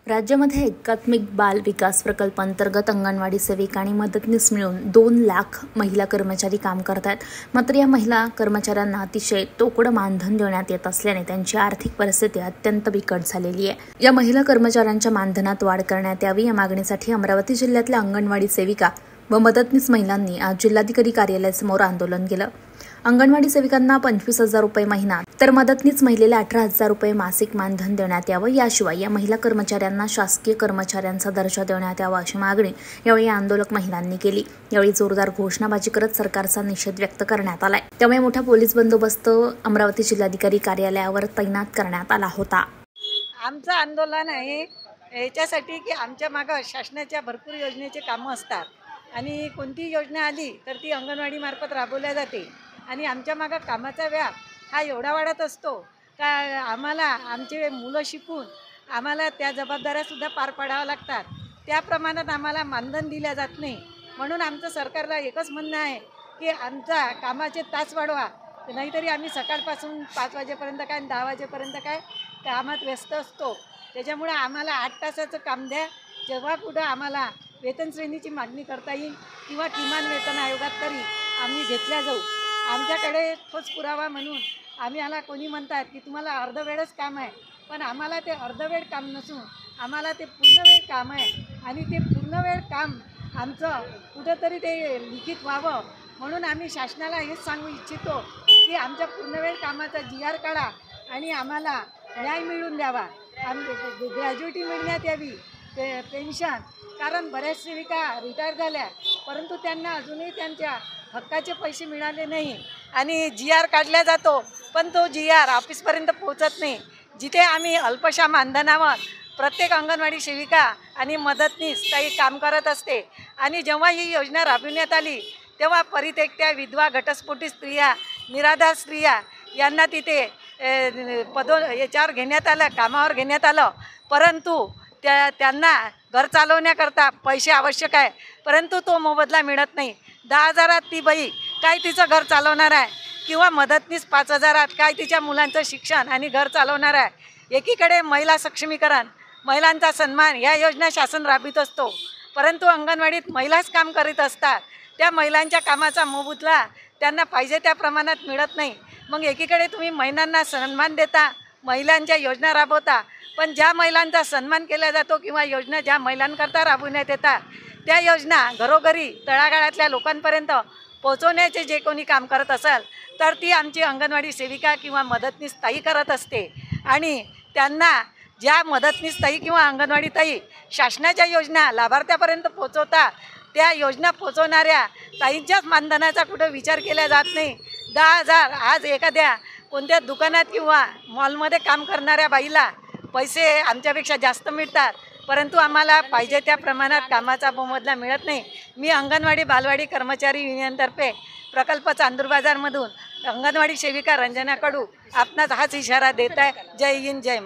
राज्यामध्ये एकात्मिक बाल विकास प्रकल्प अंतर्गत अंगणवाडी सेविका आणि मदतनीस मिळून 2 लाख महिला कर्मचारी काम करत आहेत। मात्र या महिला कर्मचाऱ्यांना अतिशय तोकडं मानधन देण्यात येत असल्याने त्यांची आर्थिक परिस्थिती अत्यंत बिकट झालेली आहे। या महिला कर्मचाऱ्यांच्या मानधनात वाढ करण्यात यावी या मागणीसाठी अमरावती जिल्ह्यातल्या अंगणवाडी सेविका व मदतनीस महिलांनी आज जिल्हाधिकारी कार्यालयासमोर आंदोलन केलं। अंगणवाडी सेविकांना 25,000 रुपये महिना तर मदतनीस महिलेला 18,000 रुपये मासिक मानधन देण्यात यावं। याशिवाय या महिला कर्मचाऱ्यांना शासकीय कर्मचाऱ्यांचा दर्जा देण्यात यावा अशी मागणी यावेळी आंदोलक महिलांनी केली। यावेळी जोरदार घोषणाबाजी करत सरकारचा निषेध व्यक्त करण्यात आलाय। त्यामुळे मोठा पोलीस बंदोबस्त अमरावती जिल्हाधिकारी कार्यालयावर तैनात करण्यात आला होता। आमचं आंदोलन आहे याच्यासाठी की आमच्या मागे शासनाच्या भरपूर योजनेचे कामं असतात आणि कोणती योजना आली तर ती अंगणवाडी मार्फत राबवल्या जाते आणि आमच्या मागे कामाचा व्याप हा एवढा वाढत असतो का आम्हाला आमचे मुलं शिकून आम्हाला त्या जबाबदाऱ्यासुद्धा पार पाडाव्या लागतात। त्या प्रमाणात आम्हाला मानधन दिल्या जात नाही। म्हणून आमचं सरकारला एकच म्हणणं आहे की आमचा कामाचे तास वाढवा, नाहीतरी आम्ही सकाळपासून 5 वाजेपर्यंत काय 10 वाजेपर्यंत काय कामात व्यस्त असतो। त्याच्यामुळे आम्हाला 8 तासाचं काम द्या, जेव्हा पुढं आम्हाला वेतन श्रेणीची मागणी करता येईल किंवा किमान वेतन आयोगात तरी आम्ही घेतल्या जाऊ। आमच्याकडे ठोस पुरावा म्हणून आम्हाला कोणी म्हणतात की तुम्हाला अर्धवेळच काम आहे, पण आम्हाला ते अर्धवेळ काम नसून आम्हाला ते पूर्णवेळ काम आहे आणि ते पूर्णवेळ काम आमचं कुठंतरी ते लिखित व्हावं। म्हणून आम्ही शासनाला हेच सांगू इच्छितो की आमच्या पूर्णवेळ कामाचा GR काढा आणि आम्हाला न्याय मिळवून द्यावा। ग्रॅज्युटी मिळण्यात यावी, पेन्शन, कारण बऱ्याच सेविका रिटायर झाल्या परंतु त्यांना अजूनही त्यांच्या हक्काचे पैसे मिळाले नाही आणि GR काढला जातो पण तो GR ऑफिसपर्यंत पोहोचत नाही। जिथे आम्ही अल्पशा मानधनावर प्रत्येक अंगणवाडी सेविका आणि मदतनीस ताई काम करत असते आणि जेव्हा ही योजना राबविण्यात आली तेव्हा परित्यक्त्या, विधवा, घटस्फोटित स्त्रिया, निराधार स्त्रिया यांना तिथे याच्यावर घेण्यात आलं, कामावर घेण्यात आलं, परंतु त्यांना घर चालवण्याकरता पैसे आवश्यक आहे परंतु तो मोबदला मिळत नाही। 10,000 ती बाई काय तिचं घर चालवणार आहे किंवा मदतनीस 5,000 काय तिच्या मुलांचं शिक्षण आणि घर चालवणार आहे। एकीकडे महिला सक्षमीकरण, महिलांचा सन्मान या योजना शासन राबवित असतो परंतु अंगणवाडीत महिलाच काम करीत असतात। त्या महिलांच्या कामाचा मोबदला त्यांना पाहिजे त्या प्रमाणात मिळत नाही। मग एकीकडे तुम्ही महिलांना सन्मान देता, महिलांच्या योजना राबवता, पण ज्या महिलांचा सन्मान केला जातो किंवा योजना ज्या महिलांकरता राबवण्यात येतात त्या योजना घरोघरी तळागाळातल्या लोकांपर्यंत पोहोचवण्याचे जे कोणी काम करत असेल तर ती आमची अंगणवाडी सेविका किंवा मदतनीस ताई करत असते आणि त्यांना ज्या मदतनीस ताई किंवा अंगणवाडी ताई शासनाच्या योजना लाभार्थ्यापर्यंत पोहोचवतात त्या योजना पोहोचवणाऱ्या ताईंच्याच मानधनाचा कुठं विचार केला जात नाही। 10,000 आज एखाद्या कोणत्या दुकानात किंवा मॉलमध्ये काम करणाऱ्या बाईला पैसे आमच्यापेक्षा जास्त मिळतात परंतु आम्हाला पाहिजे त्या प्रमाणात कामाचा मोबदला मिळत नाही। मी अंगणवाडी बालवाडी कर्मचारी युनियनतर्फे प्रकल्प चांदूर बाजारमधून अंगणवाडी सेविका रंजना कडू आपणास हाच इशारा देत आहे। जय हिंद, जय महाराष्ट्र।